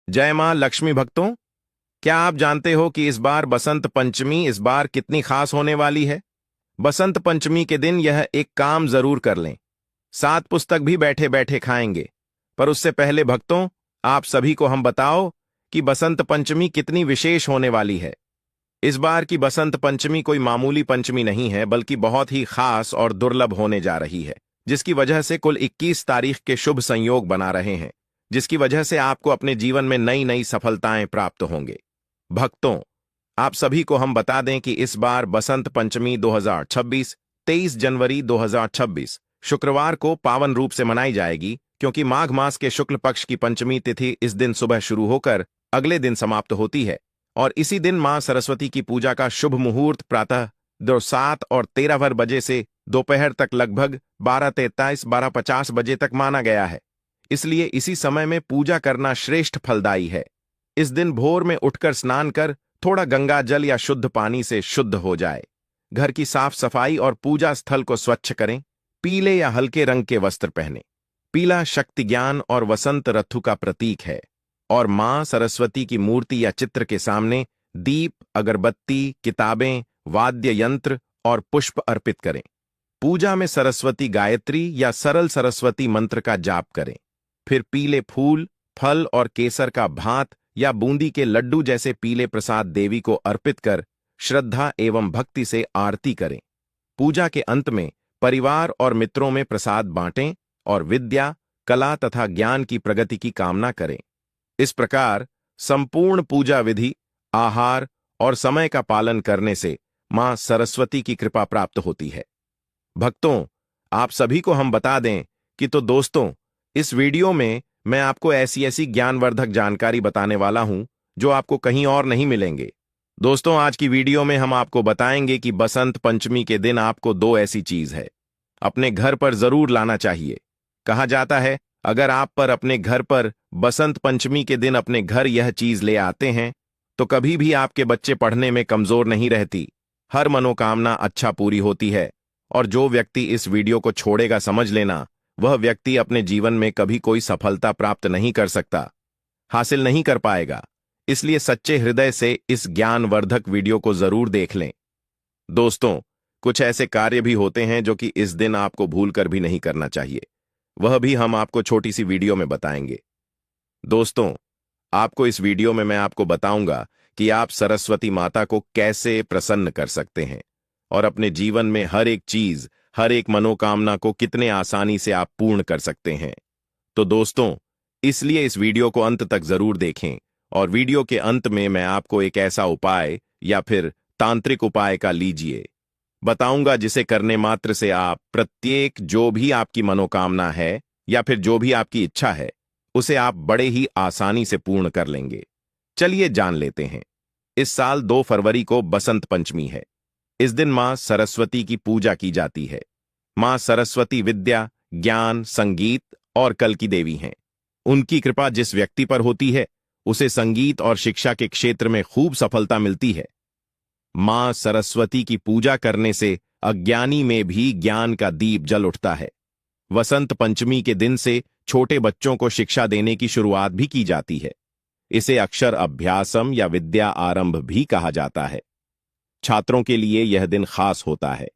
जय मां लक्ष्मी भक्तों। क्या आप जानते हो कि इस बार बसंत पंचमी इस बार कितनी खास होने वाली है? बसंत पंचमी के दिन यह एक काम जरूर कर लें। 7 पुस्तक भी बैठे बैठे खाएंगे। पर उससे पहले भक्तों, आप सभी को हम बताओ कि बसंत पंचमी कितनी विशेष होने वाली है। इस बार की बसंत पंचमी कोई मामूली पंचमी नहीं है, बल्कि बहुत ही खास और दुर्लभ होने जा रही है, जिसकी वजह से कुल 21 तारीख के शुभ संयोग बना रहे हैं, जिसकी वजह से आपको अपने जीवन में नई नई सफलताएं प्राप्त होंगे। भक्तों, आप सभी को हम बता दें कि इस बार बसंत पंचमी 2026 23 जनवरी 2026 शुक्रवार को पावन रूप से मनाई जाएगी, क्योंकि माघ मास के शुक्ल पक्ष की पंचमी तिथि इस दिन सुबह शुरू होकर अगले दिन समाप्त होती है। और इसी दिन मां सरस्वती की पूजा का शुभ मुहूर्त प्रातः 7:13 बजे से दोपहर तक लगभग 12:43 12:50 बजे तक माना गया है। इसलिए इसी समय में पूजा करना श्रेष्ठ फलदायी है। इस दिन भोर में उठकर स्नान कर थोड़ा गंगा जल या शुद्ध पानी से शुद्ध हो जाए। घर की साफ सफाई और पूजा स्थल को स्वच्छ करें। पीले या हल्के रंग के वस्त्र पहने। पीला शक्ति, ज्ञान और वसंत ऋतु का प्रतीक है। और मां सरस्वती की मूर्ति या चित्र के सामने दीप, अगरबत्ती, किताबें, वाद्य यंत्र और पुष्प अर्पित करें। पूजा में सरस्वती गायत्री या सरल सरस्वती मंत्र का जाप करें। फिर पीले फूल, फल और केसर का भात या बूंदी के लड्डू जैसे पीले प्रसाद देवी को अर्पित कर श्रद्धा एवं भक्ति से आरती करें। पूजा के अंत में परिवार और मित्रों में प्रसाद बांटें और विद्या, कला तथा ज्ञान की प्रगति की कामना करें। इस प्रकार संपूर्ण पूजा विधि, आहार और समय का पालन करने से मां सरस्वती की कृपा प्राप्त होती है। भक्तों, आप सभी को हम बता दें कि दोस्तों, इस वीडियो में मैं आपको ऐसी ऐसी ज्ञानवर्धक जानकारी बताने वाला हूं जो आपको कहीं और नहीं मिलेंगे। दोस्तों, आज की वीडियो में हम आपको बताएंगे कि बसंत पंचमी के दिन आपको 2 ऐसी चीज है अपने घर पर जरूर लाना चाहिए। कहा जाता है, अगर आप पर अपने घर पर बसंत पंचमी के दिन अपने घर यह चीज ले आते हैं तो कभी भी आपके बच्चे पढ़ने में कमजोर नहीं रहती, हर मनोकामना अच्छा पूरी होती है। और जो व्यक्ति इस वीडियो को छोड़ेगा, समझ लेना, वह व्यक्ति अपने जीवन में कभी कोई सफलता प्राप्त नहीं कर सकता, हासिल नहीं कर पाएगा। इसलिए सच्चे हृदय से इस ज्ञानवर्धक वीडियो को जरूर देख लें। दोस्तों, कुछ ऐसे कार्य भी होते हैं जो कि इस दिन आपको भूलकर भी नहीं करना चाहिए, वह भी हम आपको छोटी सी वीडियो में बताएंगे। दोस्तों, आपको इस वीडियो में मैं आपको बताऊंगा कि आप सरस्वती माता को कैसे प्रसन्न कर सकते हैं और अपने जीवन में हर एक चीज, हर एक मनोकामना को कितने आसानी से आप पूर्ण कर सकते हैं। तो दोस्तों, इसलिए इस वीडियो को अंत तक जरूर देखें। और वीडियो के अंत में मैं आपको एक ऐसा उपाय या फिर तांत्रिक उपाय का लीजिए बताऊंगा, जिसे करने मात्र से आप प्रत्येक जो भी आपकी मनोकामना है या फिर जो भी आपकी इच्छा है, उसे आप बड़े ही आसानी से पूर्ण कर लेंगे। चलिए जान लेते हैं। इस साल 2 फरवरी को बसंत पंचमी है। इस दिन मां सरस्वती की पूजा की जाती है। मां सरस्वती विद्या, ज्ञान, संगीत और कल की देवी हैं। उनकी कृपा जिस व्यक्ति पर होती है, उसे संगीत और शिक्षा के क्षेत्र में खूब सफलता मिलती है। मां सरस्वती की पूजा करने से अज्ञानी में भी ज्ञान का दीप जल उठता है। वसंत पंचमी के दिन से छोटे बच्चों को शिक्षा देने की शुरुआत भी की जाती है। इसे अक्षर अभ्यासम या विद्या आरंभ भी कहा जाता है। छात्रों के लिए यह दिन खास होता है।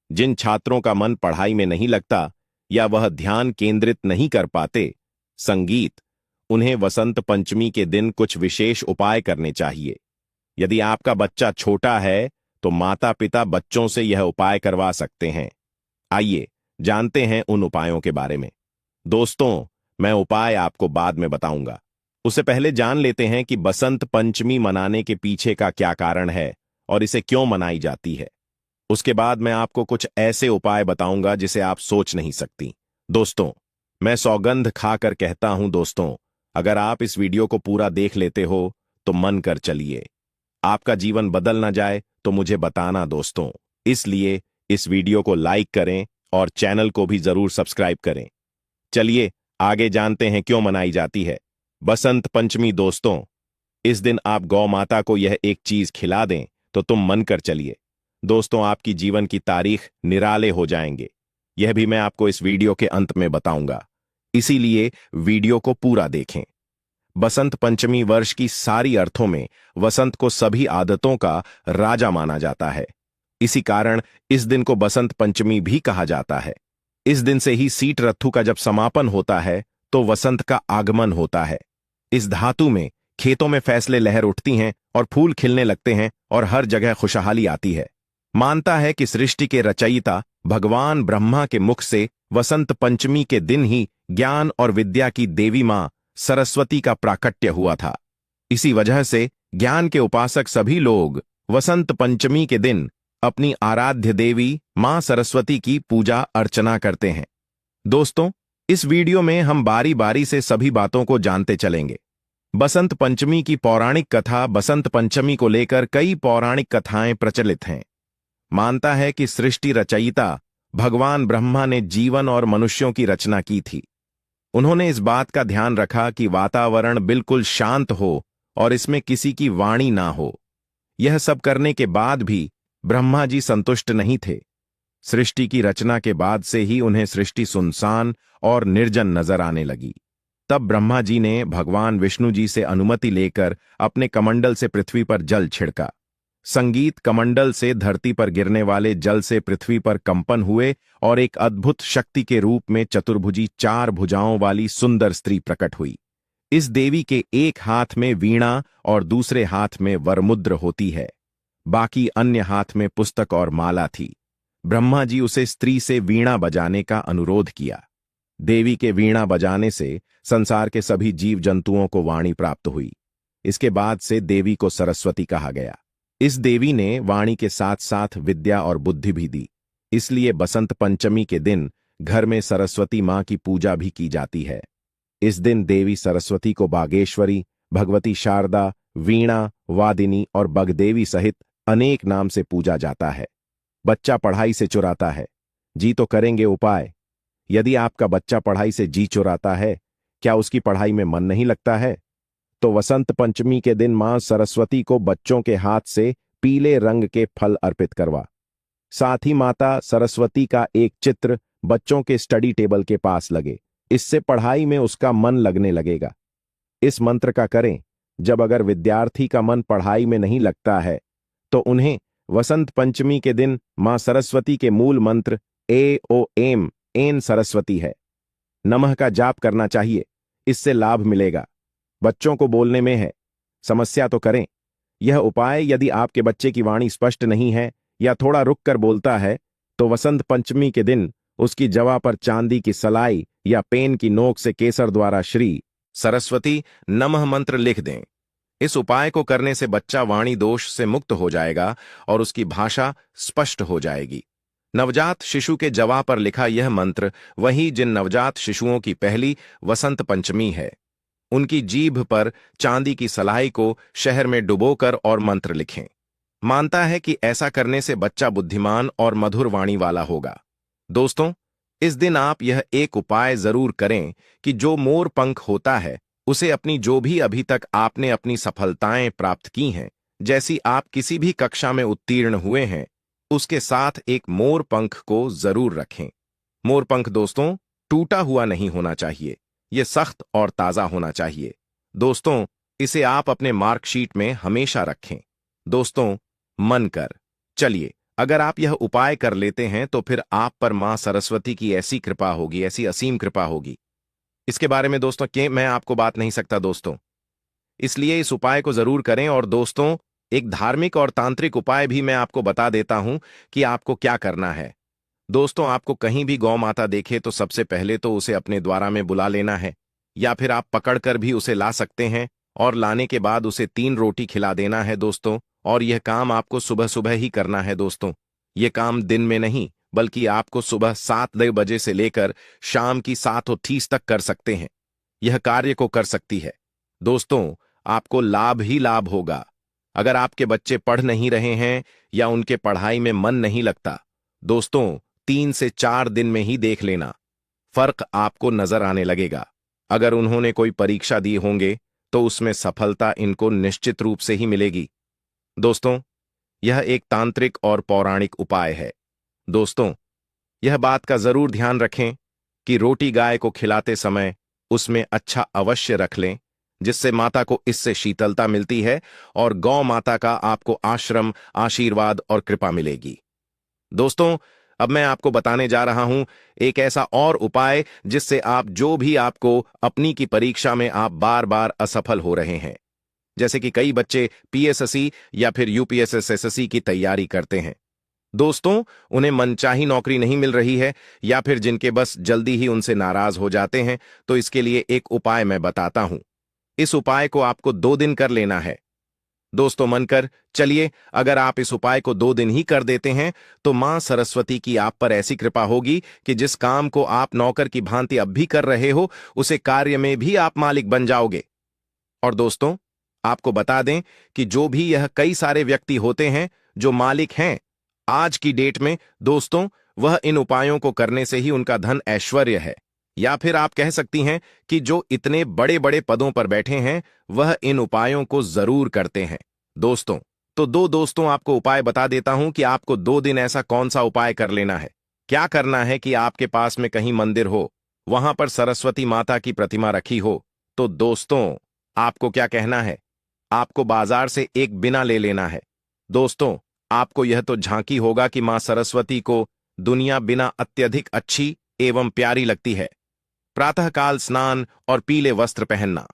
जिन छात्रों का मन पढ़ाई में नहीं लगता या वह ध्यान केंद्रित नहीं कर पाते, संगीत, उन्हें वसंत पंचमी के दिन कुछ विशेष उपाय करने चाहिए। यदि आपका बच्चा छोटा है तो माता पिता बच्चों से यह उपाय करवा सकते हैं। आइए जानते हैं उन उपायों के बारे में। दोस्तों, मैं उपाय आपको बाद में बताऊंगा। उससे पहले जान लेते हैं कि बसंत पंचमी मनाने के पीछे का क्या कारण है और इसे क्यों मनाई जाती है। उसके बाद मैं आपको कुछ ऐसे उपाय बताऊंगा जिसे आप सोच नहीं सकती। दोस्तों, मैं सौगंध खाकर कहता हूं दोस्तों, अगर आप इस वीडियो को पूरा देख लेते हो तो मन कर चलिए। आपका जीवन बदल ना जाए तो मुझे बताना दोस्तों। इसलिए इस वीडियो को लाइक करें और चैनल को भी जरूर सब्सक्राइब करें। चलिए आगे जानते हैं क्यों मनाई जाती है बसंत पंचमी। दोस्तों, इस दिन आप गौ माता को यह एक चीज खिला दें तो तुम मन कर चलिए दोस्तों, आपकी जीवन की तारीख निराले हो जाएंगे। यह भी मैं आपको इस वीडियो के अंत में बताऊंगा, इसीलिए वीडियो को पूरा देखें। बसंत पंचमी वर्ष की सारी अर्थों में वसंत को सभी आदतों का राजा माना जाता है। इसी कारण इस दिन को बसंत पंचमी भी कहा जाता है। इस दिन से ही सीट रत्थु का जब समापन होता है तो वसंत का आगमन होता है। इस धातु में खेतों में फैसले लहर उठती हैं और फूल खिलने लगते हैं और हर जगह खुशहाली आती है। मानता है कि सृष्टि के रचयिता भगवान ब्रह्मा के मुख से वसंत पंचमी के दिन ही ज्ञान और विद्या की देवी मां सरस्वती का प्राकट्य हुआ था। इसी वजह से ज्ञान के उपासक सभी लोग वसंत पंचमी के दिन अपनी आराध्य देवी मां सरस्वती की पूजा अर्चना करते हैं। दोस्तों, इस वीडियो में हम बारी बारी से सभी बातों को जानते चलेंगे। बसंत पंचमी की पौराणिक कथा। बसंत पंचमी को लेकर कई पौराणिक कथाएं प्रचलित हैं। मानता है कि सृष्टि रचयिता भगवान ब्रह्मा ने जीवन और मनुष्यों की रचना की थी। उन्होंने इस बात का ध्यान रखा कि वातावरण बिल्कुल शांत हो और इसमें किसी की वाणी ना हो। यह सब करने के बाद भी ब्रह्मा जी संतुष्ट नहीं थे। सृष्टि की रचना के बाद से ही उन्हें सृष्टि सुनसान और निर्जन नजर आने लगी। तब ब्रह्मा जी ने भगवान विष्णु जी से अनुमति लेकर अपने कमंडल से पृथ्वी पर जल छिड़का। संगीत कमंडल से धरती पर गिरने वाले जल से पृथ्वी पर कंपन हुए और एक अद्भुत शक्ति के रूप में चतुर्भुजी 4 भुजाओं वाली सुंदर स्त्री प्रकट हुई। इस देवी के एक हाथ में वीणा और दूसरे हाथ में वरमुद्र होती है। बाकी अन्य हाथ में पुस्तक और माला थी। ब्रह्मा जी उसे स्त्री से वीणा बजाने का अनुरोध किया। देवी के वीणा बजाने से संसार के सभी जीव जंतुओं को वाणी प्राप्त हुई। इसके बाद से देवी को सरस्वती कहा गया। इस देवी ने वाणी के साथ साथ विद्या और बुद्धि भी दी। इसलिए बसंत पंचमी के दिन घर में सरस्वती मां की पूजा भी की जाती है। इस दिन देवी सरस्वती को बागेश्वरी, भगवती शारदा, वीणा, वादिनी और बगदेवी सहित अनेक नाम से पूजा जाता है। बच्चा पढ़ाई से चुराता है, जी तो करेंगे उपाय। यदि आपका बच्चा पढ़ाई से जी चुराता है, क्या उसकी पढ़ाई में मन नहीं लगता है? तो वसंत पंचमी के दिन मां सरस्वती को बच्चों के हाथ से पीले रंग के फल अर्पित करवा। साथ ही माता सरस्वती का एक चित्र बच्चों के स्टडी टेबल के पास लगे। इससे पढ़ाई में उसका मन लगने लगेगा। इस मंत्र का करें। जब अगर विद्यार्थी का मन पढ़ाई में नहीं लगता है तो उन्हें वसंत पंचमी के दिन मां सरस्वती के मूल मंत्र ए एन सरस्वती है नमः का जाप करना चाहिए। इससे लाभ मिलेगा। बच्चों को बोलने में है समस्या तो करें। यह उपाय यदि आपके बच्चे की वाणी स्पष्ट नहीं है या थोड़ा रुक कर बोलता है तो वसंत पंचमी के दिन उसकी जवा पर चांदी की सलाई या पेन की नोक से केसर द्वारा श्री सरस्वती नमः मंत्र लिख दें। इस उपाय को करने से बच्चा वाणी दोष से मुक्त हो जाएगा और उसकी भाषा स्पष्ट हो जाएगी। नवजात शिशु के जवा पर लिखा यह मंत्र वही जिन नवजात शिशुओं की पहली वसंत पंचमी है, उनकी जीभ पर चांदी की सलाई को शहर में डुबोकर और मंत्र लिखें। मानता है कि ऐसा करने से बच्चा बुद्धिमान और मधुर वाणी वाला होगा। दोस्तों, इस दिन आप यह एक उपाय जरूर करें कि जो मोर पंख होता है उसे अपनी जो भी अभी तक आपने अपनी सफलताएं प्राप्त की हैं, जैसी आप किसी भी कक्षा में उत्तीर्ण हुए हैं, उसके साथ एक मोर पंख को जरूर रखें। मोर पंख दोस्तों टूटा हुआ नहीं होना चाहिए, यह सख्त और ताजा होना चाहिए। दोस्तों, इसे आप अपने मार्कशीट में हमेशा रखें। दोस्तों, मन कर चलिए, अगर आप यह उपाय कर लेते हैं तो फिर आप पर मां सरस्वती की ऐसी कृपा होगी, ऐसी असीम कृपा होगी। इसके बारे में दोस्तों मैं आपको बात नहीं सकता दोस्तों, इसलिए इस उपाय को जरूर करें। और दोस्तों, एक धार्मिक और तांत्रिक उपाय भी मैं आपको बता देता हूं कि आपको क्या करना है। दोस्तों, आपको कहीं भी गौ माता देखे तो सबसे पहले तो उसे अपने द्वारा में बुला लेना है, या फिर आप पकड़कर भी उसे ला सकते हैं और लाने के बाद उसे 3 रोटी खिला देना है दोस्तों। और यह काम आपको सुबह सुबह ही करना है दोस्तों। यह काम दिन में नहीं बल्कि आपको सुबह 7 बजे से लेकर शाम की 7:30 तक कर सकते हैं। यह कार्य को कर सकती है। दोस्तों, आपको लाभ ही लाभ होगा। अगर आपके बच्चे पढ़ नहीं रहे हैं या उनके पढ़ाई में मन नहीं लगता, दोस्तों 3 से 4 दिन में ही देख लेना, फर्क आपको नजर आने लगेगा। अगर उन्होंने कोई परीक्षा दी होंगे तो उसमें सफलता इनको निश्चित रूप से ही मिलेगी। दोस्तों, यह एक तांत्रिक और पौराणिक उपाय है। दोस्तों, यह बात का जरूर ध्यान रखें कि रोटी गाय को खिलाते समय उसमें अच्छा अवश्य रख लें, जिससे माता को इससे शीतलता मिलती है और गौ माता का आपको आश्रम, आशीर्वाद और कृपा मिलेगी। दोस्तों, अब मैं आपको बताने जा रहा हूं एक ऐसा और उपाय जिससे आप जो भी आपको अपनी की परीक्षा में आप बार बार असफल हो रहे हैं। जैसे कि कई बच्चे पीएसएससी या फिर यूपीएसएसएससी की तैयारी करते हैं। दोस्तों, उन्हें मनचाही नौकरी नहीं मिल रही है या फिर जिनके बस जल्दी ही उनसे नाराज हो जाते हैं, तो इसके लिए एक उपाय मैं बताता हूं। इस उपाय को आपको 2 दिन कर लेना है। दोस्तों, मनकर चलिए, अगर आप इस उपाय को 2 दिन ही कर देते हैं तो मां सरस्वती की आप पर ऐसी कृपा होगी कि जिस काम को आप नौकर की भांति अब भी कर रहे हो, उसे कार्य में भी आप मालिक बन जाओगे। और दोस्तों, आपको बता दें कि जो भी यह कई सारे व्यक्ति होते हैं जो मालिक हैं आज की डेट में, दोस्तों, वह इन उपायों को करने से ही उनका धन ऐश्वर्य है। या फिर आप कह सकती हैं कि जो इतने बड़े बड़े पदों पर बैठे हैं वह इन उपायों को जरूर करते हैं। दोस्तों, तो दोस्तों, आपको उपाय बता देता हूं कि आपको 2 दिन ऐसा कौन सा उपाय कर लेना है। क्या करना है कि आपके पास में कहीं मंदिर हो, वहां पर सरस्वती माता की प्रतिमा रखी हो, तो दोस्तों, आपको क्या कहना है, आपको बाजार से एक बिना ले लेना है। दोस्तों, आपको यह तो झांकी होगा कि मां सरस्वती को दुनिया बिना अत्यधिक अच्छी एवं प्यारी लगती है। प्रातःकाल स्नान और पीले वस्त्र पहनना।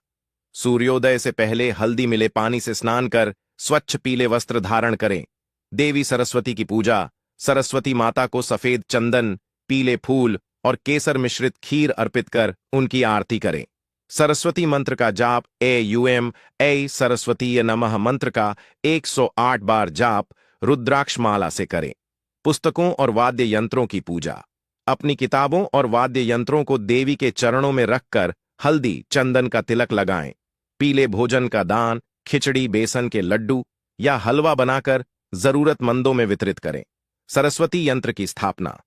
सूर्योदय से पहले हल्दी मिले पानी से स्नान कर स्वच्छ पीले वस्त्र धारण करें। देवी सरस्वती की पूजा। सरस्वती माता को सफेद चंदन, पीले फूल और केसर मिश्रित खीर अर्पित कर उनकी आरती करें। सरस्वती मंत्र का जाप ऐ सरस्वतीय नमः मंत्र का 108 बार जाप रुद्राक्ष माला से करें। पुस्तकों और वाद्य यंत्रों की पूजा। अपनी किताबों और वाद्य यंत्रों को देवी के चरणों में रखकर हल्दी, चंदन का तिलक लगाएं। पीले भोजन का दान, खिचड़ी, बेसन के लड्डू या हलवा बनाकर जरूरतमंदों में वितरित करें। सरस्वती यंत्र की स्थापना।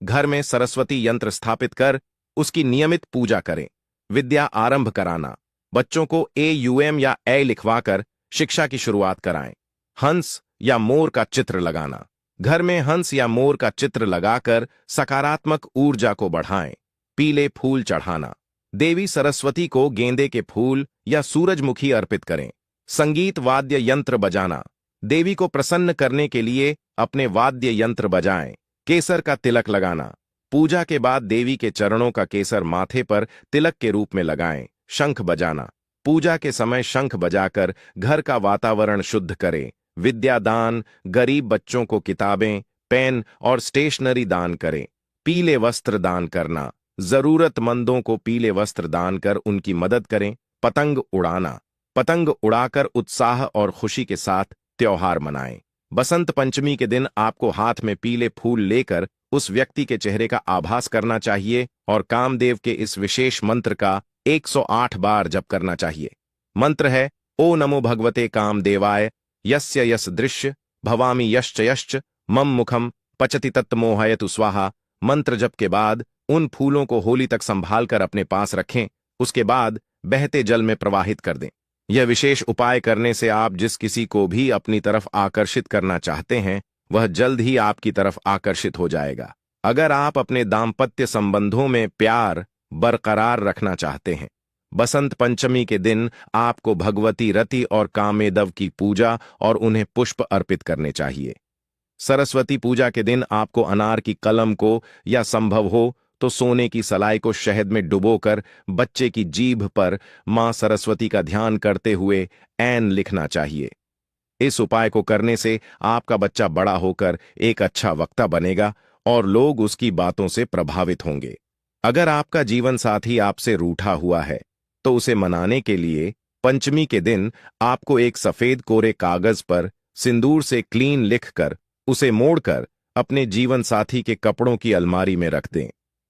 घर में सरस्वती यंत्र स्थापित कर उसकी नियमित पूजा करें। विद्या आरंभ कराना। बच्चों को AUM या ए लिखवाकर शिक्षा की शुरुआत कराएं। हंस या मोर का चित्र लगाना। घर में हंस या मोर का चित्र लगाकर सकारात्मक ऊर्जा को बढ़ाएं। पीले फूल चढ़ाना। देवी सरस्वती को गेंदे के फूल या सूरजमुखी अर्पित करें। संगीत वाद्य यंत्र बजाना। देवी को प्रसन्न करने के लिए अपने वाद्य यंत्र बजाएं। केसर का तिलक लगाना। पूजा के बाद देवी के चरणों का केसर माथे पर तिलक के रूप में लगाएं। शंख बजाना। पूजा के समय शंख बजाकर घर का वातावरण शुद्ध करें। विद्यादान। गरीब बच्चों को किताबें, पेन और स्टेशनरी दान करें। पीले वस्त्र दान करना। जरूरतमंदों को पीले वस्त्र दान कर उनकी मदद करें। पतंग उड़ाना। पतंग उड़ाकर उत्साह और खुशी के साथ त्योहार मनाएं। बसंत पंचमी के दिन आपको हाथ में पीले फूल लेकर उस व्यक्ति के चेहरे का आभास करना चाहिए और कामदेव के इस विशेष मंत्र का 108 बार जप करना चाहिए। मंत्र है ओ नमो भगवते कामदेवाय यस्य यस दृश्य भवामी यश्च यश्च मम मुखम पचति तत्मोहयतु स्वाहा। मंत्र जप के बाद उन फूलों को होली तक संभाल कर अपने पास रखें। उसके बाद बहते जल में प्रवाहित कर दें। यह विशेष उपाय करने से आप जिस किसी को भी अपनी तरफ आकर्षित करना चाहते हैं वह जल्द ही आपकी तरफ आकर्षित हो जाएगा। अगर आप अपने दाम्पत्य संबंधों में प्यार बरकरार रखना चाहते हैं, बसंत पंचमी के दिन आपको भगवती रति और कामेदव की पूजा और उन्हें पुष्प अर्पित करने चाहिए। सरस्वती पूजा के दिन आपको अनार की कलम को या संभव हो तो सोने की सलाई को शहद में डुबोकर बच्चे की जीभ पर मां सरस्वती का ध्यान करते हुए ऐन लिखना चाहिए। इस उपाय को करने से आपका बच्चा बड़ा होकर एक अच्छा वक्ता बनेगा और लोग उसकी बातों से प्रभावित होंगे। अगर आपका जीवन साथी आपसे रूठा हुआ है तो उसे मनाने के लिए पंचमी के दिन आपको एक सफेद कोरे कागज पर सिंदूर से क्लीन लिखकर उसे मोड़कर अपने जीवन साथी के कपड़ों की अलमारी में रख दें।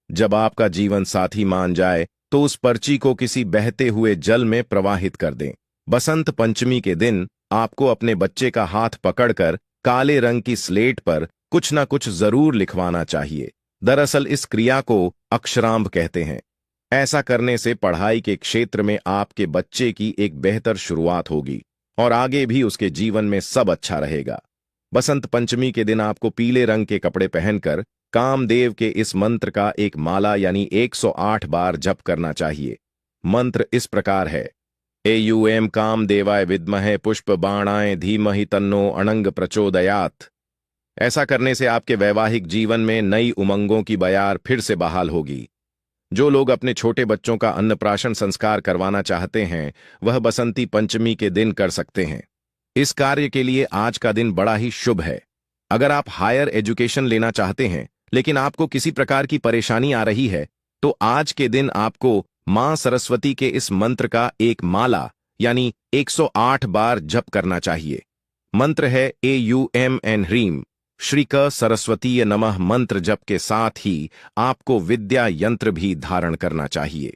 जब आपका जीवन साथी मान जाए तो उस पर्ची को किसी बहते हुए जल में प्रवाहित कर दें। बसंत पंचमी के दिन आपको अपने बच्चे का हाथ पकड़कर काले रंग की स्लेट पर कुछ ना कुछ जरूर लिखवाना चाहिए। दरअसल इस क्रिया को अक्षरांभ कहते हैं। ऐसा करने से पढ़ाई के क्षेत्र में आपके बच्चे की एक बेहतर शुरुआत होगी और आगे भी उसके जीवन में सब अच्छा रहेगा। बसंत पंचमी के दिन आपको पीले रंग के कपड़े पहनकर कामदेव के इस मंत्र का एक माला यानी 108 बार जप करना चाहिए। मंत्र इस प्रकार है एयूएम काम देवाय विद्महे पुष्प बाणाय धीमहि तन्नो अनंग प्रचोदयात्। ऐसा करने से आपके वैवाहिक जीवन में नई उमंगों की बयार फिर से बहाल होगी। जो लोग अपने छोटे बच्चों का अन्नप्राशन संस्कार करवाना चाहते हैं वह बसंती पंचमी के दिन कर सकते हैं। इस कार्य के लिए आज का दिन बड़ा ही शुभ है। अगर आप हायर एजुकेशन लेना चाहते हैं लेकिन आपको किसी प्रकार की परेशानी आ रही है तो आज के दिन आपको मां सरस्वती के इस मंत्र का एक माला यानी 108 बार जप करना चाहिए। मंत्र है AUMN ह्रीम श्री क सरस्वतीय नमः। मंत्र जप के साथ ही आपको विद्या यंत्र भी धारण करना चाहिए।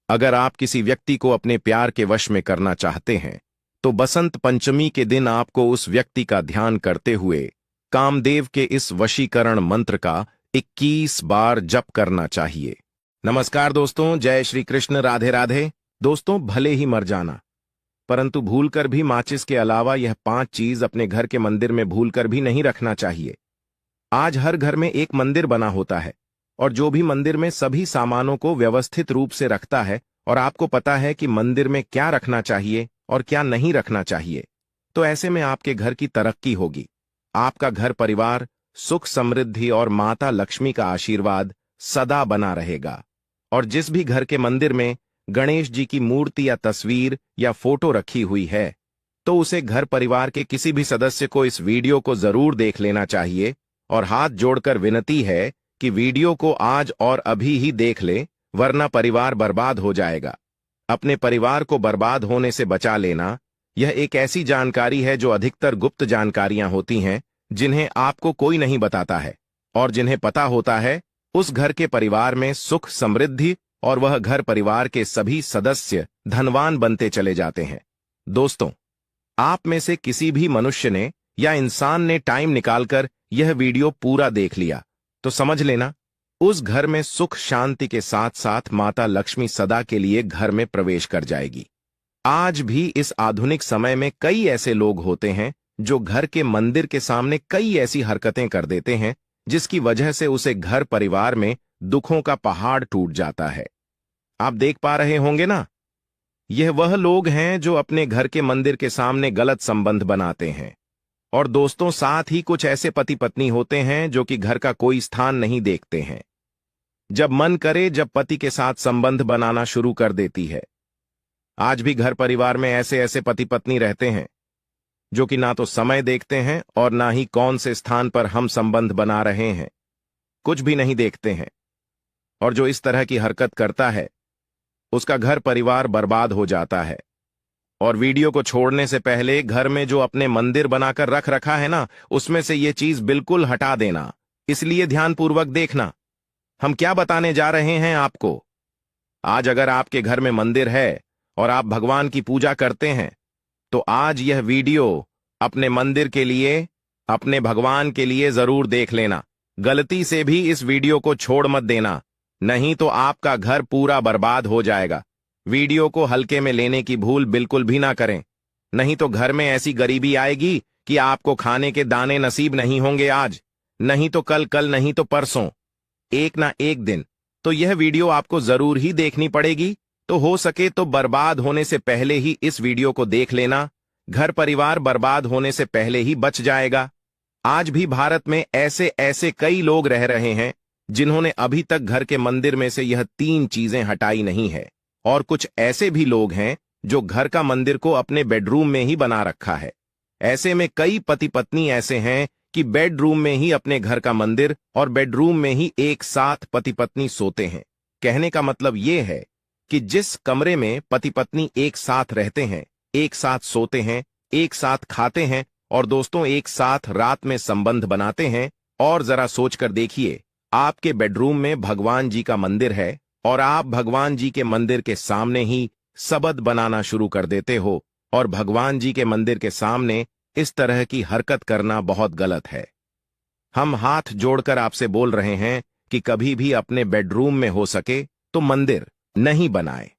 अगर आप किसी व्यक्ति को अपने प्यार के वश में करना चाहते हैं तो बसंत पंचमी के दिन आपको उस व्यक्ति का ध्यान करते हुए कामदेव के इस वशीकरण मंत्र का 21 बार जप करना चाहिए। नमस्कार दोस्तों, जय श्री कृष्ण, राधे राधे। दोस्तों, भले ही मर जाना परंतु भूलकर भी माचिस के अलावा यह 5 चीज अपने घर के मंदिर में भूलकर भी नहीं रखना चाहिए। आज हर घर में एक मंदिर बना होता है और जो भी मंदिर में सभी सामानों को व्यवस्थित रूप से रखता है और आपको पता है कि मंदिर में क्या रखना चाहिए और क्या नहीं रखना चाहिए, तो ऐसे में आपके घर की तरक्की होगी। आपका घर परिवार सुख समृद्धि और माता लक्ष्मी का आशीर्वाद सदा बना रहेगा। और जिस भी घर के मंदिर में गणेश जी की मूर्ति या तस्वीर या फोटो रखी हुई है तो उसे घर परिवार के किसी भी सदस्य को इस वीडियो को जरूर देख लेना चाहिए। और हाथ जोड़कर विनती है कि वीडियो को आज और अभी ही देख ले, वरना परिवार बर्बाद हो जाएगा। अपने परिवार को बर्बाद होने से बचा लेना यह एक ऐसी जानकारी है जो अधिकतर गुप्त जानकारियां होती हैं जिन्हें आपको कोई नहीं बताता है, और जिन्हें पता होता है उस घर के परिवार में सुख समृद्धि और वह घर परिवार के सभी सदस्य धनवान बनते चले जाते हैं। दोस्तों, आप में से किसी भी मनुष्य ने या इंसान ने टाइम निकालकर यह वीडियो पूरा देख लिया तो समझ लेना उस घर में सुख शांति के साथ साथ माता लक्ष्मी सदा के लिए घर में प्रवेश कर जाएगी। आज भी इस आधुनिक समय में कई ऐसे लोग होते हैं जो घर के मंदिर के सामने कई ऐसी हरकतें कर देते हैं जिसकी वजह से उसे घर परिवार में दुखों का पहाड़ टूट जाता है। आप देख पा रहे होंगे ना, यह वह लोग हैं जो अपने घर के मंदिर के सामने गलत संबंध बनाते हैं। और दोस्तों, साथ ही कुछ ऐसे पति पत्नी होते हैं जो कि घर का कोई स्थान नहीं देखते हैं। जब मन करे जब पति के साथ संबंध बनाना शुरू कर देती है। आज भी घर परिवार में ऐसे ऐसे पति पत्नी रहते हैं जो कि ना तो समय देखते हैं और ना ही कौन से स्थान पर हम संबंध बना रहे हैं, कुछ भी नहीं देखते हैं। और जो इस तरह की हरकत करता है उसका घर परिवार बर्बाद हो जाता है। और वीडियो को छोड़ने से पहले घर में जो अपने मंदिर बनाकर रख रखा है ना, उसमें से ये चीज बिल्कुल हटा देना। इसलिए ध्यानपूर्वक देखना हम क्या बताने जा रहे हैं आपको। आज अगर आपके घर में मंदिर है और आप भगवान की पूजा करते हैं तो आज यह वीडियो अपने मंदिर के लिए, अपने भगवान के लिए जरूर देख लेना। गलती से भी इस वीडियो को छोड़ मत देना, नहीं तो आपका घर पूरा बर्बाद हो जाएगा। वीडियो को हल्के में लेने की भूल बिल्कुल भी ना करें, नहीं तो घर में ऐसी गरीबी आएगी कि आपको खाने के दाने नसीब नहीं होंगे आज, नहीं तो कल, कल नहीं तो परसों, एक ना एक दिन तो यह वीडियो आपको जरूर ही देखनी पड़ेगी। तो हो सके तो बर्बाद होने से पहले ही इस वीडियो को देख लेना, घर परिवार बर्बाद होने से पहले ही बच जाएगा। आज भी भारत में ऐसे ऐसे कई लोग रह रहे हैं जिन्होंने अभी तक घर के मंदिर में से यह 3 चीजें हटाई नहीं है। और कुछ ऐसे भी लोग हैं जो घर का मंदिर को अपने बेडरूम में ही बना रखा है। ऐसे में कई पति पत्नी ऐसे हैं कि बेडरूम में ही अपने घर का मंदिर और बेडरूम में ही एक साथ पति पत्नी सोते हैं। कहने का मतलब यह है कि जिस कमरे में पति पत्नी एक साथ रहते हैं, एक साथ सोते हैं, एक साथ खाते हैं और दोस्तों एक साथ रात में संबंध बनाते हैं, और जरा सोचकर देखिए, आपके बेडरूम में भगवान जी का मंदिर है और आप भगवान जी के मंदिर के सामने ही सबद बनाना शुरू कर देते हो, और भगवान जी के मंदिर के सामने इस तरह की हरकत करना बहुत गलत है। हम हाथ जोड़कर आपसे बोल रहे हैं कि कभी भी अपने बेडरूम में हो सके तो मंदिर नहीं बनाए।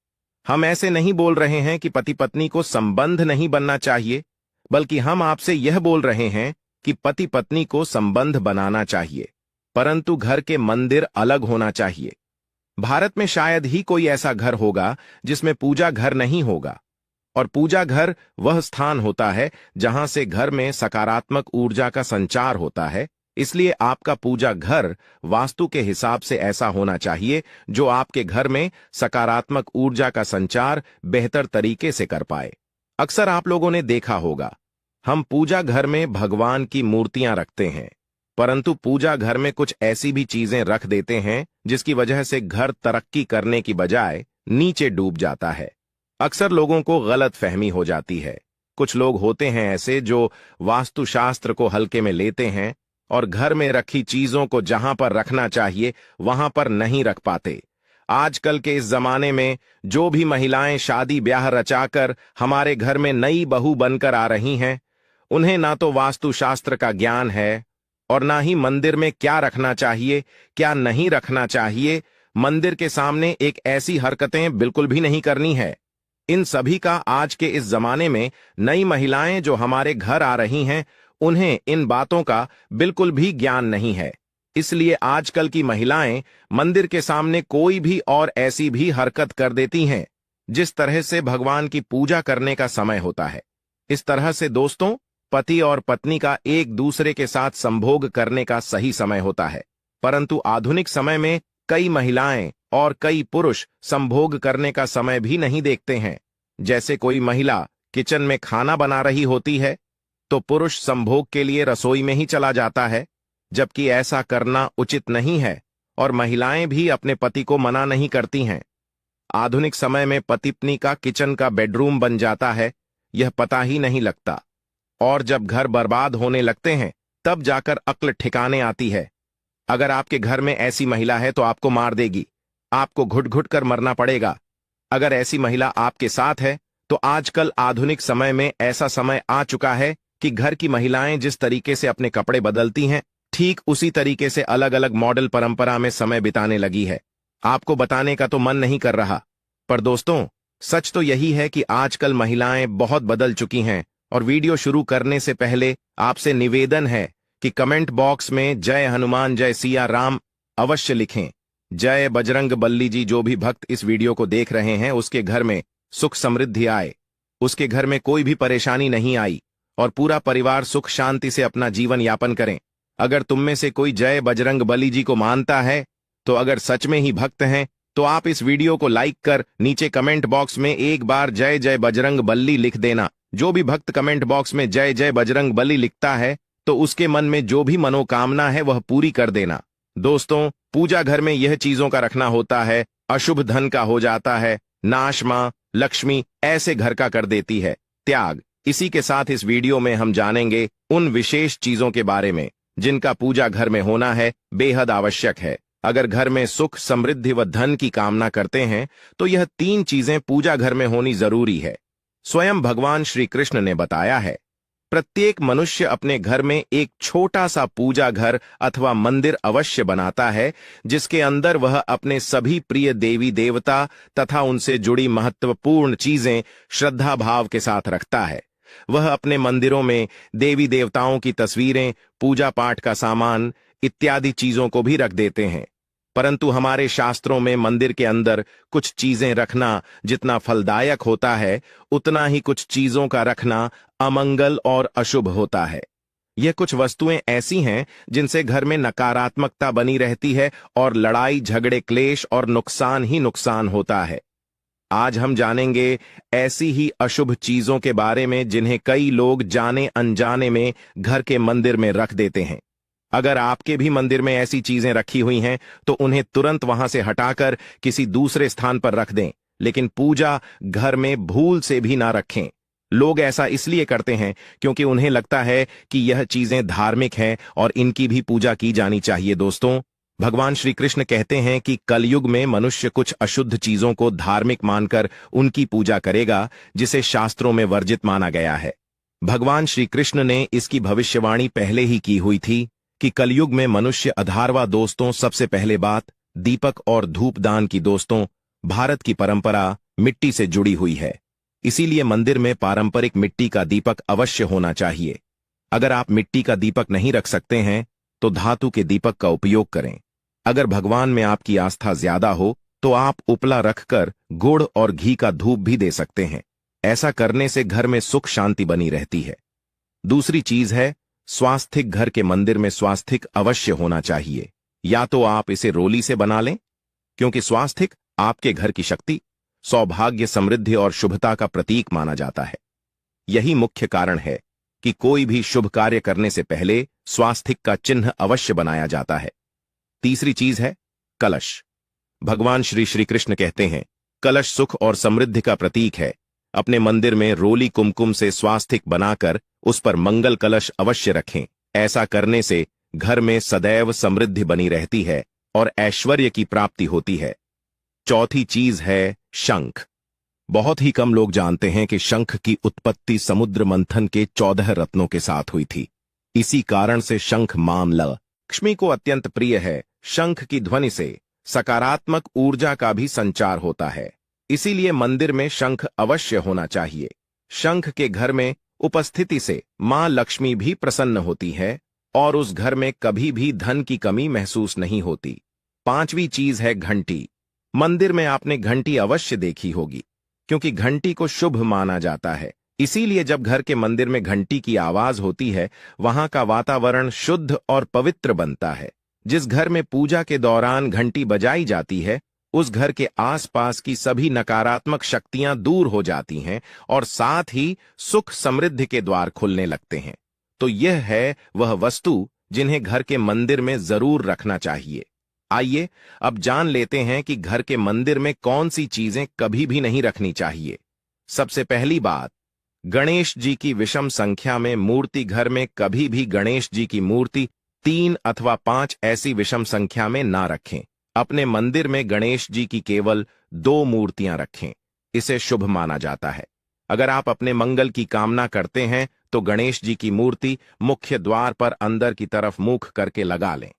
हम ऐसे नहीं बोल रहे हैं कि पति पत्नी को संबंध नहीं बनना चाहिए, बल्कि हम आपसे यह बोल रहे हैं कि पति पत्नी को संबंध बनाना चाहिए, परंतु घर के मंदिर अलग होना चाहिए। भारत में शायद ही कोई ऐसा घर होगा जिसमें पूजा घर नहीं होगा। और पूजा घर वह स्थान होता है जहां से घर में सकारात्मक ऊर्जा का संचार होता है। इसलिए आपका पूजा घर वास्तु के हिसाब से ऐसा होना चाहिए जो आपके घर में सकारात्मक ऊर्जा का संचार बेहतर तरीके से कर पाए। अक्सर आप लोगों ने देखा होगा, हम पूजा घर में भगवान की मूर्तियां रखते हैं, परंतु पूजा घर में कुछ ऐसी भी चीजें रख देते हैं जिसकी वजह से घर तरक्की करने की बजाय नीचे डूब जाता है। अक्सर लोगों को गलत फहमी हो जाती है। कुछ लोग होते हैं ऐसे जो वास्तुशास्त्र को हल्के में लेते हैं और घर में रखी चीजों को जहां पर रखना चाहिए वहां पर नहीं रख पाते। आजकल के इस जमाने में जो भी महिलाएं शादी ब्याह रचाकर हमारे घर में नई बहू बनकर आ रही हैं, उन्हें ना तो वास्तुशास्त्र का ज्ञान है और ना ही मंदिर में क्या रखना चाहिए क्या नहीं रखना चाहिए। मंदिर के सामने एक ऐसी हरकतें बिल्कुल भी नहीं करनी है। इन सभी का आज के इस जमाने में नई महिलाएं जो हमारे घर आ रही हैं, उन्हें इन बातों का बिल्कुल भी ज्ञान नहीं है। इसलिए आजकल की महिलाएं मंदिर के सामने कोई भी और ऐसी भी हरकत कर देती हैं जिस तरह से भगवान की पूजा करने का समय होता है। इस तरह से दोस्तों, पति और पत्नी का एक दूसरे के साथ संभोग करने का सही समय होता है, परंतु आधुनिक समय में कई महिलाएं और कई पुरुष संभोग करने का समय भी नहीं देखते हैं। जैसे कोई महिला किचन में खाना बना रही होती है तो पुरुष संभोग के लिए रसोई में ही चला जाता है, जबकि ऐसा करना उचित नहीं है और महिलाएं भी अपने पति को मना नहीं करती हैं। आधुनिक समय में पति पत्नी का किचन का बेडरूम बन जाता है, यह पता ही नहीं लगता, और जब घर बर्बाद होने लगते हैं तब जाकर अक्ल ठिकाने आती है। अगर आपके घर में ऐसी महिला है तो आपको मार देगी, आपको घुट घुट कर मरना पड़ेगा। अगर ऐसी महिला आपके साथ है तो आजकल आधुनिक समय में ऐसा समय आ चुका है कि घर की महिलाएं जिस तरीके से अपने कपड़े बदलती हैं, ठीक उसी तरीके से अलग अलग मॉडल परंपरा में समय बिताने लगी है। आपको बताने का तो मन नहीं कर रहा, पर दोस्तों सच तो यही है कि आजकल महिलाएं बहुत बदल चुकी हैं। और वीडियो शुरू करने से पहले आपसे निवेदन है कि कमेंट बॉक्स में जय हनुमान जय सिया राम अवश्य लिखें। जय बजरंग बल्ली जी। जो भी भक्त इस वीडियो को देख रहे हैं उसके घर में सुख समृद्धि आए, उसके घर में कोई भी परेशानी नहीं आई और पूरा परिवार सुख शांति से अपना जीवन यापन करें। अगर तुम में से कोई जय बजरंग बली जी को मानता है तो अगर सच में ही भक्त हैं तो आप इस वीडियो को लाइक कर नीचे कमेंट बॉक्स में एक बार जय जय बजरंग बली लिख देना। जो भी भक्त कमेंट बॉक्स में जय जय बजरंग बली लिखता है तो उसके मन में जो भी मनोकामना है वह पूरी कर देना। दोस्तों, पूजा घर में यह चीजों का रखना होता है, अशुभ धन का हो जाता है, नाश मां लक्ष्मी ऐसे घर का कर देती है त्याग। इसी के साथ इस वीडियो में हम जानेंगे उन विशेष चीजों के बारे में जिनका पूजा घर में होना है बेहद आवश्यक है। अगर घर में सुख समृद्धि व धन की कामना करते हैं तो यह 3 चीजें पूजा घर में होनी जरूरी है। स्वयं भगवान श्री कृष्ण ने बताया है, प्रत्येक मनुष्य अपने घर में एक छोटा सा पूजा घर अथवा मंदिर अवश्य बनाता है जिसके अंदर वह अपने सभी प्रिय देवी देवता तथा उनसे जुड़ी महत्वपूर्ण चीजें श्रद्धा भाव के साथ रखता है। वह अपने मंदिरों में देवी देवताओं की तस्वीरें, पूजा पाठ का सामान इत्यादि चीजों को भी रख देते हैं, परंतु हमारे शास्त्रों में मंदिर के अंदर कुछ चीजें रखना जितना फलदायक होता है उतना ही कुछ चीजों का रखना अमंगल और अशुभ होता है। यह कुछ वस्तुएं ऐसी हैं जिनसे घर में नकारात्मकता बनी रहती है और लड़ाई झगड़े क्लेश और नुकसान ही नुकसान होता है। आज हम जानेंगे ऐसी ही अशुभ चीजों के बारे में जिन्हें कई लोग जाने अनजाने में घर के मंदिर में रख देते हैं। अगर आपके भी मंदिर में ऐसी चीजें रखी हुई हैं तो उन्हें तुरंत वहां से हटाकर किसी दूसरे स्थान पर रख दें, लेकिन पूजा घर में भूल से भी ना रखें। लोग ऐसा इसलिए करते हैं क्योंकि उन्हें लगता है कि यह चीजें धार्मिक हैं और इनकी भी पूजा की जानी चाहिए। दोस्तों, भगवान श्री कृष्ण कहते हैं कि कलयुग में मनुष्य कुछ अशुद्ध चीजों को धार्मिक मानकर उनकी पूजा करेगा जिसे शास्त्रों में वर्जित माना गया है। भगवान श्री कृष्ण ने इसकी भविष्यवाणी पहले ही की हुई थी कि कलयुग में मनुष्य अधारवा। दोस्तों, सबसे पहले बात दीपक और धूपदान की। दोस्तों, भारत की परंपरा मिट्टी से जुड़ी हुई है, इसीलिए मंदिर में पारंपरिक मिट्टी का दीपक अवश्य होना चाहिए। अगर आप मिट्टी का दीपक नहीं रख सकते हैं तो धातु के दीपक का उपयोग करें। अगर भगवान में आपकी आस्था ज्यादा हो तो आप उपला रखकर गुड़ और घी का धूप भी दे सकते हैं। ऐसा करने से घर में सुख शांति बनी रहती है। दूसरी चीज है स्वास्थिक। घर के मंदिर में स्वास्थिक अवश्य होना चाहिए। या तो आप इसे रोली से बना लें, क्योंकि स्वास्थिक आपके घर की शक्ति, सौभाग्य, समृद्धि और शुभता का प्रतीक माना जाता है। यही मुख्य कारण है कि कोई भी शुभ कार्य करने से पहले स्वास्थिक का चिन्ह अवश्य बनाया जाता है। तीसरी चीज है कलश। भगवान श्री श्री कृष्ण कहते हैं कलश सुख और समृद्धि का प्रतीक है। अपने मंदिर में रोली कुमकुम से स्वास्थिक बनाकर उस पर मंगल कलश अवश्य रखें। ऐसा करने से घर में सदैव समृद्धि बनी रहती है और ऐश्वर्य की प्राप्ति होती है। चौथी चीज है शंख। बहुत ही कम लोग जानते हैं कि शंख की उत्पत्ति समुद्र मंथन के 14 रत्नों के साथ हुई थी। इसी कारण से शंख मामला लक्ष्मी को अत्यंत प्रिय है। शंख की ध्वनि से सकारात्मक ऊर्जा का भी संचार होता है, इसीलिए मंदिर में शंख अवश्य होना चाहिए। शंख के घर में उपस्थिति से मां लक्ष्मी भी प्रसन्न होती है और उस घर में कभी भी धन की कमी महसूस नहीं होती। पांचवी चीज है घंटी। मंदिर में आपने घंटी अवश्य देखी होगी, क्योंकि घंटी को शुभ माना जाता है। इसीलिए जब घर के मंदिर में घंटी की आवाज होती है, वहां का वातावरण शुद्ध और पवित्र बनता है। जिस घर में पूजा के दौरान घंटी बजाई जाती है, उस घर के आसपास की सभी नकारात्मक शक्तियां दूर हो जाती हैं और साथ ही सुख समृद्धि के द्वार खुलने लगते हैं। तो यह है वह वस्तु जिन्हें घर के मंदिर में जरूर रखना चाहिए। आइए अब जान लेते हैं कि घर के मंदिर में कौन सी चीजें कभी भी नहीं रखनी चाहिए। सबसे पहली बात, गणेश जी की विषम संख्या में मूर्ति। घर में कभी भी गणेश जी की मूर्ति 3 अथवा 5 ऐसी विषम संख्या में ना रखें। अपने मंदिर में गणेश जी की केवल 2 मूर्तियां रखें, इसे शुभ माना जाता है। अगर आप अपने मंगल की कामना करते हैं तो गणेश जी की मूर्ति मुख्य द्वार पर अंदर की तरफ मुख करके लगा लें।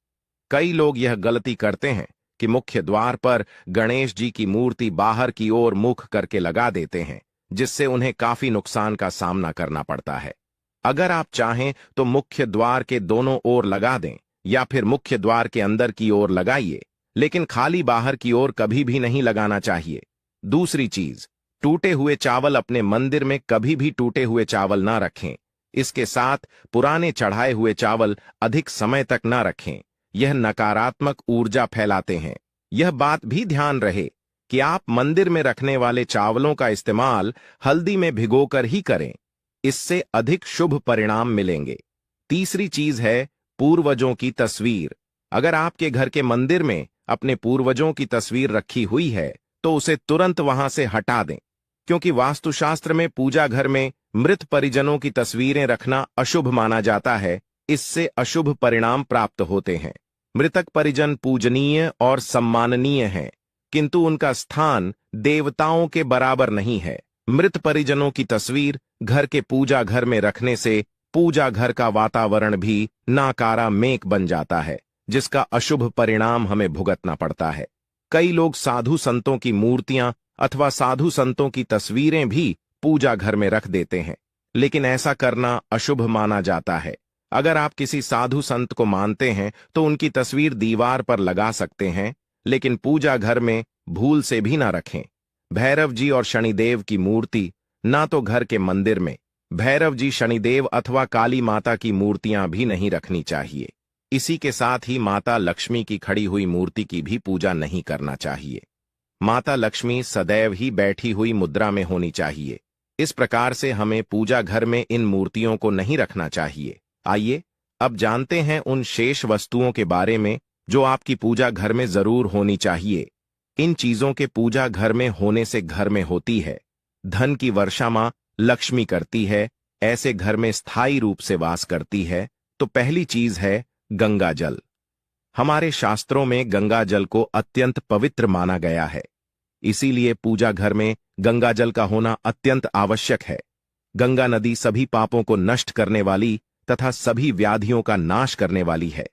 कई लोग यह गलती करते हैं कि मुख्य द्वार पर गणेश जी की मूर्ति बाहर की ओर मुख करके लगा देते हैं, जिससे उन्हें काफी नुकसान का सामना करना पड़ता है। अगर आप चाहें तो मुख्य द्वार के दोनों ओर लगा दें या फिर मुख्य द्वार के अंदर की ओर लगाइए, लेकिन खाली बाहर की ओर कभी भी नहीं लगाना चाहिए। दूसरी चीज, टूटे हुए चावल। अपने मंदिर में कभी भी टूटे हुए चावल ना रखें। इसके साथ पुराने चढ़ाए हुए चावल अधिक समय तक ना रखें, यह नकारात्मक ऊर्जा फैलाते हैं। यह बात भी ध्यान रहे कि आप मंदिर में रखने वाले चावलों का इस्तेमाल हल्दी में भिगोकर ही करें, इससे अधिक शुभ परिणाम मिलेंगे। तीसरी चीज है पूर्वजों की तस्वीर। अगर आपके घर के मंदिर में अपने पूर्वजों की तस्वीर रखी हुई है तो उसे तुरंत वहां से हटा दें, क्योंकि वास्तुशास्त्र में पूजा घर में मृत परिजनों की तस्वीरें रखना अशुभ माना जाता है। इससे अशुभ परिणाम प्राप्त होते हैं। मृतक परिजन पूजनीय और सम्माननीय हैं, किंतु उनका स्थान देवताओं के बराबर नहीं है। मृत परिजनों की तस्वीर घर के पूजा घर में रखने से पूजा घर का वातावरण भी नकारात्मक बन जाता है, जिसका अशुभ परिणाम हमें भुगतना पड़ता है। कई लोग साधु संतों की मूर्तियां अथवा साधु संतों की तस्वीरें भी पूजा घर में रख देते हैं, लेकिन ऐसा करना अशुभ माना जाता है। अगर आप किसी साधु संत को मानते हैं तो उनकी तस्वीर दीवार पर लगा सकते हैं, लेकिन पूजा घर में भूल से भी ना रखें। भैरव जी और शनिदेव की मूर्ति ना तो घर के मंदिर में। भैरव जी, शनिदेव अथवा काली माता की मूर्तियां भी नहीं रखनी चाहिए। इसी के साथ ही माता लक्ष्मी की खड़ी हुई मूर्ति की भी पूजा नहीं करना चाहिए। माता लक्ष्मी सदैव ही बैठी हुई मुद्रा में होनी चाहिए। इस प्रकार से हमें पूजा घर में इन मूर्तियों को नहीं रखना चाहिए। आइए अब जानते हैं उन शेष वस्तुओं के बारे में जो आपकी पूजा घर में जरूर होनी चाहिए। इन चीजों के पूजा घर में होने से घर में होती है धन की वर्षा। मां लक्ष्मी करती है, ऐसे घर में स्थायी रूप से वास करती है। तो पहली चीज है गंगा जल। हमारे शास्त्रों में गंगा जल को अत्यंत पवित्र माना गया है, इसीलिए पूजा घर में गंगा जल का होना अत्यंत आवश्यक है। गंगा नदी सभी पापों को नष्ट करने वाली तथा सभी व्याधियों का नाश करने वाली है।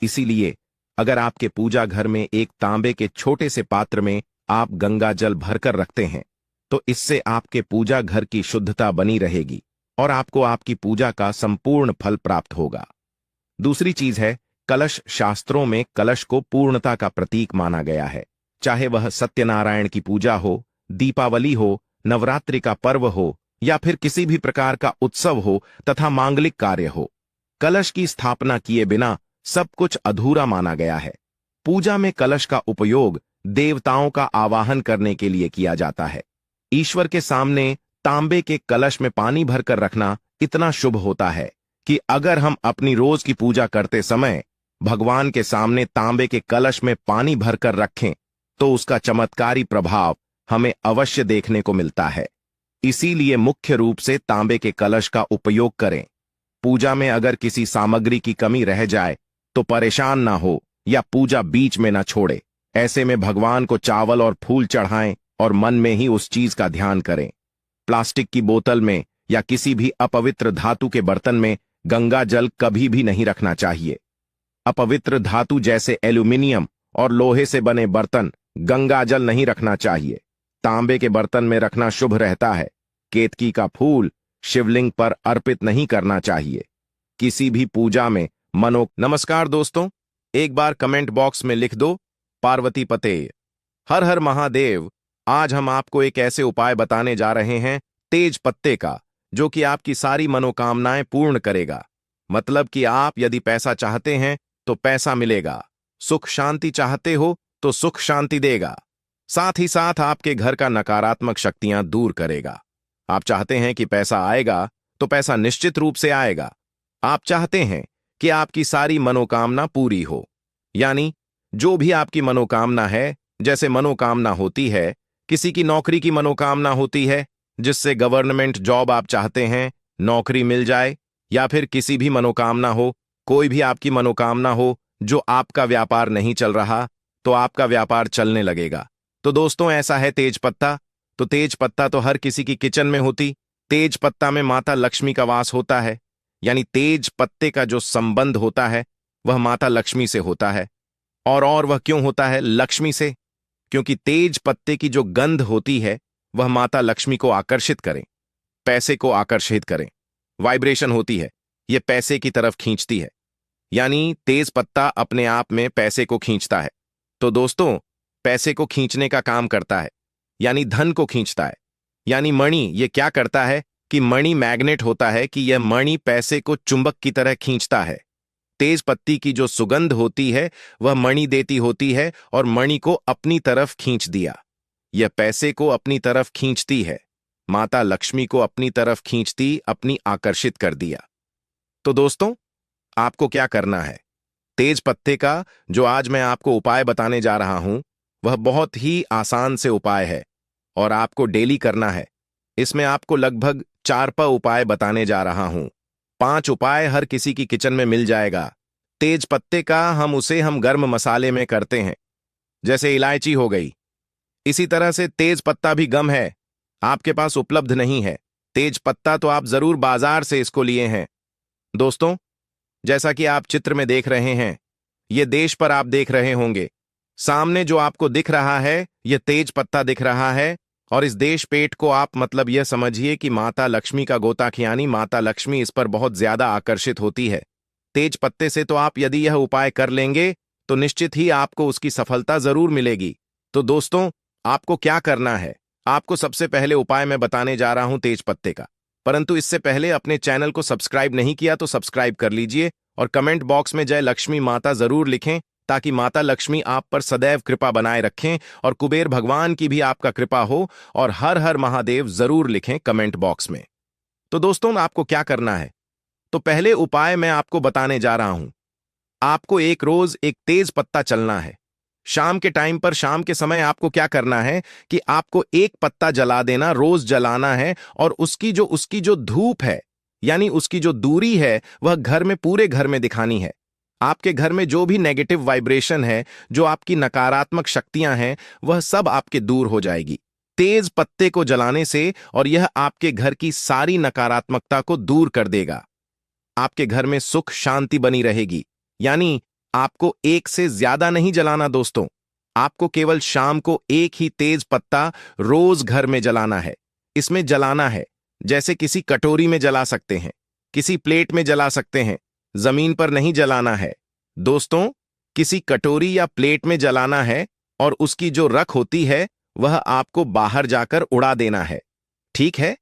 इसीलिए अगर आपके पूजा घर में एक तांबे के छोटे से पात्र में आप गंगा जल भरकर रखते हैं तो इससे आपके पूजा घर की शुद्धता बनी रहेगी और आपको आपकी पूजा का संपूर्ण फल प्राप्त होगा। दूसरी चीज है कलश। शास्त्रों में कलश को पूर्णता का प्रतीक माना गया है। चाहे वह सत्यनारायण की पूजा हो, दीपावली हो, नवरात्रि का पर्व हो या फिर किसी भी प्रकार का उत्सव हो तथा मांगलिक कार्य हो, कलश की स्थापना किए बिना सब कुछ अधूरा माना गया है। पूजा में कलश का उपयोग देवताओं का आवाहन करने के लिए किया जाता है। ईश्वर के सामने तांबे के कलश में पानी भरकर रखना इतना शुभ होता है कि अगर हम अपनी रोज की पूजा करते समय भगवान के सामने तांबे के कलश में पानी भरकर रखें तो उसका चमत्कारी प्रभाव हमें अवश्य देखने को मिलता है। इसीलिए मुख्य रूप से तांबे के कलश का उपयोग करें। पूजा में अगर किसी सामग्री की कमी रह जाए तो परेशान ना हो या पूजा बीच में ना छोड़े। ऐसे में भगवान को चावल और फूल चढ़ाएं और मन में ही उस चीज का ध्यान करें। प्लास्टिक की बोतल में या किसी भी अपवित्र धातु के बर्तन में गंगा जल कभी भी नहीं रखना चाहिए। अपवित्र धातु जैसे एल्यूमिनियम और लोहे से बने बर्तन गंगा जल नहीं रखना चाहिए। तांबे के बर्तन में रखना शुभ रहता है। केतकी का फूल शिवलिंग पर अर्पित नहीं करना चाहिए। किसी भी पूजा में नमस्कार दोस्तों, एक बार कमेंट बॉक्स में लिख दो पार्वती पते। हर हर महादेव। आज हम आपको एक ऐसे उपाय बताने जा रहे हैं तेज पत्ते का, जो कि आपकी सारी मनोकामनाएं पूर्ण करेगा। मतलब कि आप यदि पैसा चाहते हैं तो पैसा मिलेगा, सुख शांति चाहते हो तो सुख शांति देगा, साथ ही साथ आपके घर का नकारात्मक शक्तियां दूर करेगा। आप चाहते हैं कि पैसा आएगा तो पैसा निश्चित रूप से आएगा। आप चाहते हैं कि आपकी सारी मनोकामना पूरी हो, यानी जो भी आपकी मनोकामना है, जैसे मनोकामना होती है किसी की नौकरी की मनोकामना होती है, जिससे गवर्नमेंट जॉब आप चाहते हैं, नौकरी मिल जाए, या फिर किसी भी मनोकामना हो, कोई भी आपकी मनोकामना हो जो आपका व्यापार नहीं चल रहा तो आपका व्यापार चलने लगेगा। तो दोस्तों ऐसा है तेज पत्ता। तो तेज पत्ता तो हर किसी की किचन में होती। तेज पत्ता में माता लक्ष्मी का वास होता है, यानी तेज पत्ते का जो संबंध होता है वह माता लक्ष्मी से होता है। और वह क्यों होता है लक्ष्मी से? क्योंकि तेज पत्ते की जो गंध होती है वह माता लक्ष्मी को आकर्षित करें, पैसे को आकर्षित करें। वाइब्रेशन होती है, यह पैसे की तरफ खींचती है, यानी तेज पत्ता अपने आप में पैसे को खींचता है। तो दोस्तों पैसे को खींचने का काम करता है, यानी धन को खींचता है। यानी मणि ये क्या करता है कि मणि मैग्नेट होता है, कि यह मणि पैसे को चुंबक की तरह खींचता है। तेज पत्ती की जो सुगंध होती है वह मणि देती होती है और मणि को अपनी तरफ खींच दिया। यह पैसे को अपनी तरफ खींचती है, माता लक्ष्मी को अपनी तरफ खींचती, अपनी आकर्षित कर दिया। तो दोस्तों आपको क्या करना है? तेज पत्ते का जो आज मैं आपको उपाय बताने जा रहा हूं वह बहुत ही आसान से उपाय है और आपको डेली करना है। इसमें आपको लगभग 4 उपाय बताने जा रहा हूं। 5 उपाय हर किसी की किचन में मिल जाएगा। तेज पत्ते का हम गर्म मसाले में करते हैं, जैसे इलायची हो गई। इसी तरह से तेज पत्ता भी गम है, आपके पास उपलब्ध नहीं है तेज पत्ता, तो आप जरूर बाजार से इसको लिए हैं। दोस्तों जैसा कि आप चित्र में देख रहे हैं, ये देश पर आप देख रहे होंगे, सामने जो आपको दिख रहा है यह तेज पत्ता दिख रहा है। और इस देश पेट को आप मतलब यह समझिए कि माता लक्ष्मी का गोताखियानी, माता लक्ष्मी इस पर बहुत ज्यादा आकर्षित होती है। तेज पत्ते से तो आप यदि यह उपाय कर लेंगे तो निश्चित ही आपको उसकी सफलता जरूर मिलेगी। तो दोस्तों आपको क्या करना है? आपको सबसे पहले उपाय मैं बताने जा रहा हूं तेज पत्ते का, परंतु इससे पहले अपने चैनल को सब्सक्राइब नहीं किया तो सब्सक्राइब कर लीजिए और कमेंट बॉक्स में जय लक्ष्मी माता जरूर लिखें, ताकि माता लक्ष्मी आप पर सदैव कृपा बनाए रखें और कुबेर भगवान की भी आपका कृपा हो। और हर हर महादेव जरूर लिखें कमेंट बॉक्स में। तो दोस्तों आपको क्या करना है? तो पहले उपाय मैं आपको बताने जा रहा हूं। आपको एक रोज एक तेज पत्ता चलना है। शाम के टाइम पर, शाम के समय आपको क्या करना है कि आपको एक पत्ता जला देना, रोज जलाना है। और उसकी जो धूप है, यानी उसकी जो दूरी है, वह घर में, पूरे घर में दिखानी है। आपके घर में जो भी नेगेटिव वाइब्रेशन है, जो आपकी नकारात्मक शक्तियां हैं, वह सब आपके दूर हो जाएगी तेज पत्ते को जलाने से। और यह आपके घर की सारी नकारात्मकता को दूर कर देगा। आपके घर में सुख शांति बनी रहेगी। यानी आपको एक से ज्यादा नहीं जलाना दोस्तों, आपको केवल शाम को एक ही तेज पत्ता रोज घर में जलाना है। इसमें जलाना है जैसे किसी कटोरी में जला सकते हैं, किसी प्लेट में जला सकते हैं, जमीन पर नहीं जलाना है दोस्तों। किसी कटोरी या प्लेट में जलाना है और उसकी जो रख होती है वह आपको बाहर जाकर उड़ा देना है। ठीक है।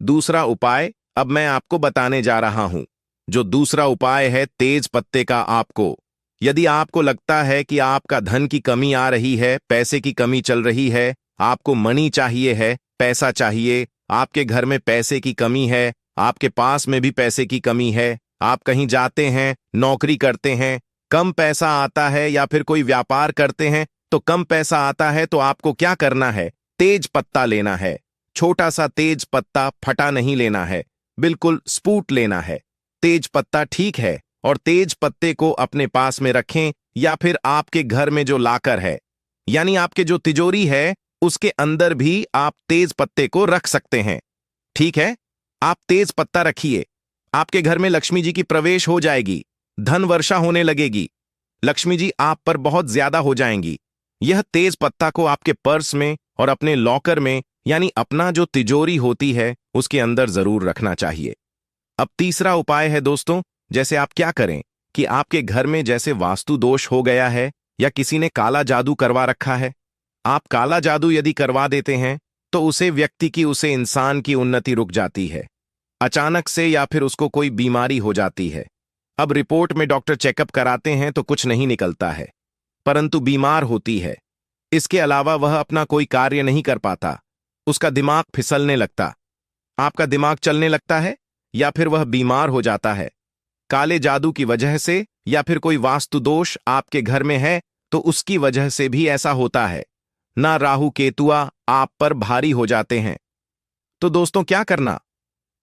दूसरा उपाय अब मैं आपको बताने जा रहा हूं। जो दूसरा उपाय है तेज पत्ते का। आपको यदि आपको लगता है कि आपका धन की कमी आ रही है, पैसे की कमी चल रही है, आपको मनी चाहिए है, पैसा चाहिए, आपके घर में पैसे की कमी है, आपके पास में भी पैसे की कमी है, आप कहीं जाते हैं, नौकरी करते हैं, कम पैसा आता है, या फिर कोई व्यापार करते हैं तो कम पैसा आता है, तो आपको क्या करना है? तेज पत्ता लेना है। छोटा सा तेज पत्ता, फटा नहीं लेना है, बिल्कुल स्पूट लेना है। तेज पत्ता ठीक है, और तेज पत्ते को अपने पास में रखें, या फिर आपके घर में जो लाकर है, यानी आपके जो तिजोरी है, उसके अंदर भी आप तेज पत्ते को रख सकते हैं। ठीक है, आप तेज पत्ता रखिए। आपके घर में लक्ष्मी जी की प्रवेश हो जाएगी, धन वर्षा होने लगेगी, लक्ष्मी जी आप पर बहुत ज्यादा हो जाएंगी। यह तेज पत्ता को आपके पर्स में और अपने लॉकर में, यानी अपना जो तिजोरी होती है उसके अंदर जरूर रखना चाहिए। अब तीसरा उपाय है दोस्तों, जैसे आप क्या करें कि आपके घर में जैसे वास्तु दोष हो गया है, या किसी ने काला जादू करवा रखा है। आप काला जादू यदि करवा देते हैं तो उसे व्यक्ति की, उसे इंसान की उन्नति रुक जाती है अचानक से, या फिर उसको कोई बीमारी हो जाती है। अब रिपोर्ट में डॉक्टर चेकअप कराते हैं तो कुछ नहीं निकलता है, परंतु बीमार होती है। इसके अलावा वह अपना कोई कार्य नहीं कर पाता, उसका दिमाग फिसलने लगता, आपका दिमाग चलने लगता है, या फिर वह बीमार हो जाता है काले जादू की वजह से, या फिर कोई वास्तु दोष आपके घर में है तो उसकी वजह से भी ऐसा होता है। ना राहु केतुआ आप पर भारी हो जाते हैं। तो दोस्तों क्या करना?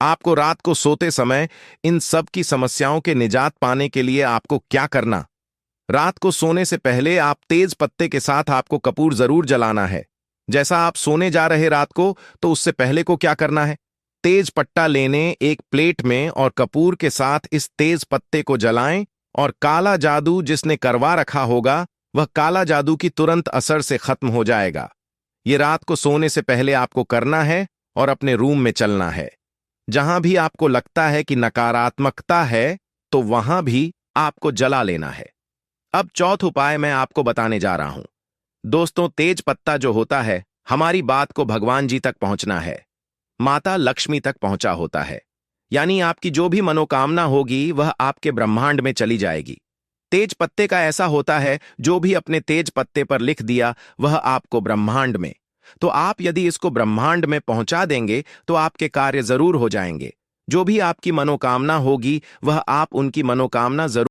आपको रात को सोते समय इन सब की समस्याओं के निजात पाने के लिए आपको क्या करना? रात को सोने से पहले आप तेज पत्ते के साथ आपको कपूर जरूर जलाना है। जैसा आप सोने जा रहे रात को, तो उससे पहले को क्या करना है? तेज पत्ता लेने एक प्लेट में, और कपूर के साथ इस तेज पत्ते को जलाएं, और काला जादू जिसने करवा रखा होगा वह काला जादू की तुरंत असर से खत्म हो जाएगा। ये रात को सोने से पहले आपको करना है, और अपने रूम में चलना है। जहां भी आपको लगता है कि नकारात्मकता है तो वहां भी आपको जला लेना है। अब चौथा उपाय मैं आपको बताने जा रहा हूं। दोस्तों तेज पत्ता जो होता है, हमारी बात को भगवान जी तक पहुंचना है, माता लक्ष्मी तक पहुंचा होता है, यानी आपकी जो भी मनोकामना होगी वह आपके ब्रह्मांड में चली जाएगी। तेज पत्ते का ऐसा होता है, जो भी अपने तेज पत्ते पर लिख दिया वह आपको ब्रह्मांड में, तो आप यदि इसको ब्रह्मांड में पहुंचा देंगे तो आपके कार्य जरूर हो जाएंगे। जो भी आपकी मनोकामना होगी वह आप उनकी मनोकामना जरूर